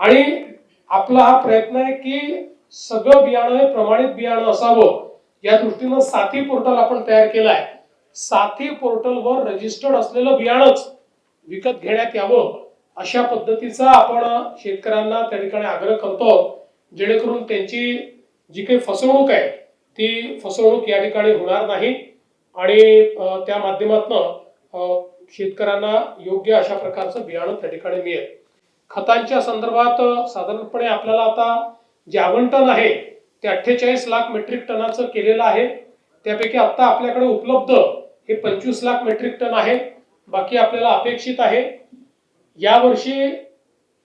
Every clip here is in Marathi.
आणि आपला हा प्रयत्न आहे की सगळं बियाणं हे प्रमाणित बियाणं असावं या दृष्टीनं साथी पोर्टल आपण तयार केलाय. साथी पोर्टलवर रजिस्टर्ड असलेलं बियाणंच विकत घेण्यात यावं अशा पद्धतीचा आपण शेतकऱ्यांना त्या ठिकाणी आग्रह करतो, जेणेकरून त्यांची जी काही फसवणूक आहे ती फसवणूक या ठिकाणी होणार नाही आणि त्या माध्यमातून शेतकऱ्यांना योग्य अशा प्रकारचं बियाणं त्या ठिकाणी मिळेल. खतांच्या संदर्भात साधारणपणे आपल्याला आता जे आवंटन आहे ते 48 लाख मेट्रिक टनाचं केलेलं आहे. त्यापैकी आता आपल्याकडे उपलब्ध हे 25 लाख मेट्रिक टन आहे. बाकी आपल्याला अपेक्षित आहे. यावर्षी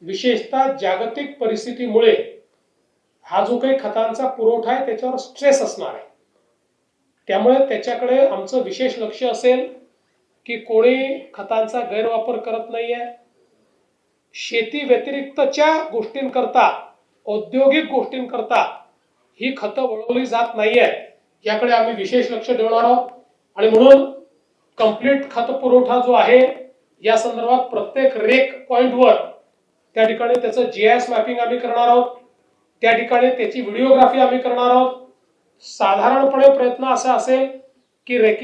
विशेषतः जागतिक परिस्थितीमुळे हा जो काही खतांचा पुरवठा आहे त्याच्यावर स्ट्रेस असणार आहे. त्यामुळे त्याच्याकडे आमचं विशेष लक्ष असेल की कोणी खतांचा गैरवापर करत नाहीये. शेती व्यतिरिक्तच्या गोष्टींकरता, औद्योगिक गोष्टींकरता ही खतं वळवली जात नाहीये. याकडे आम्ही विशेष लक्ष ठेवणार आहोत आणि म्हणून कंप्लीट खत पुरवठा जो आहे या संदर्भात प्रत्येक रेक पॉइंटवर त्या ठिकाणी त्याचं जीआयएस मॅपिंग आम्ही करणार आहोत. त्या ठिकाणी त्याची व्हिडिओग्राफी आम्ही करणार आहोत. साधारणपणे प्रयत्न असा असेल की रेक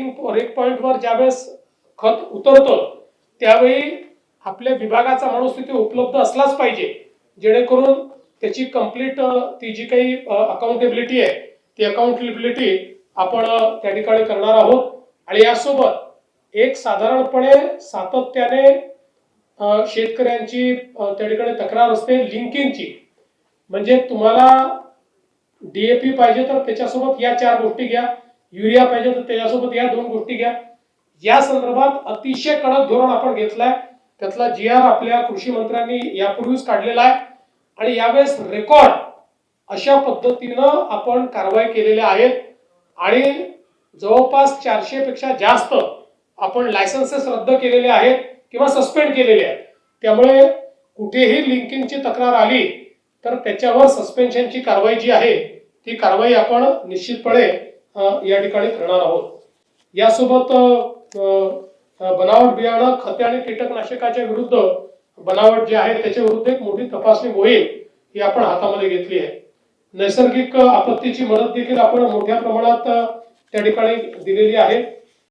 पॉइंटवर ज्यावेळेस खत उतरतं त्यावेळी आपल्या विभागाचा माणूस तिथे उपलब्ध असलाच पाहिजे, जेणेकरून त्याची कंप्लीट ती जी काही अकाउंटेबिलिटी आहे ती अकाउंटेबिलिटी आपण त्या ठिकाणी करणार आहोत. आणि यासोबत एक साधारणपणे सातत्याने शेतकऱ्यांची त्या ठिकाणी तक्रार असते लिंकिंगची. म्हणजे तुम्हाला डीएपी पाहिजे तर त्याच्यासोबत या 4 गोष्टी घ्या, युरिया पाहिजे तर त्याच्यासोबत या 2 गोष्टी घ्या. या संदर्भात अतिशय कडक धोरण आपण घेतलाय. त्यातला जीआर आपल्या कृषी मंत्र्यांनी यापूर्वीच काढलेला आहे आणि यावेळेस रेकॉर्ड अशा पद्धतीनं आपण कारवाई केलेल्या आहेत आणि जवळपास 400 पेक्षा जास्त आपण लायसन्सेस रद्द केलेले आहेत किंवा सस्पेंड केलेले आहेत. त्यामुळे कुठेही लिंकिंगची तक्रार आली तर त्याच्यावर सस्पेन्शनची कारवाई जी आहे ती कारवाई आपण निश्चितपणे या ठिकाणी करणार आहोत. यासोबत बनावट बियाणं, खते आणि कीटकनाशकाच्या विरुद्ध बनावट जे आहे त्याच्या विरुद्ध एक मोठी तपासणी मोहीम ही आपण हातामध्ये घेतली आहे. नैसर्गिक आपत्तीची मदत देखील आपण मोठ्या प्रमाणात त्या ठिकाणी दिलेली आहे.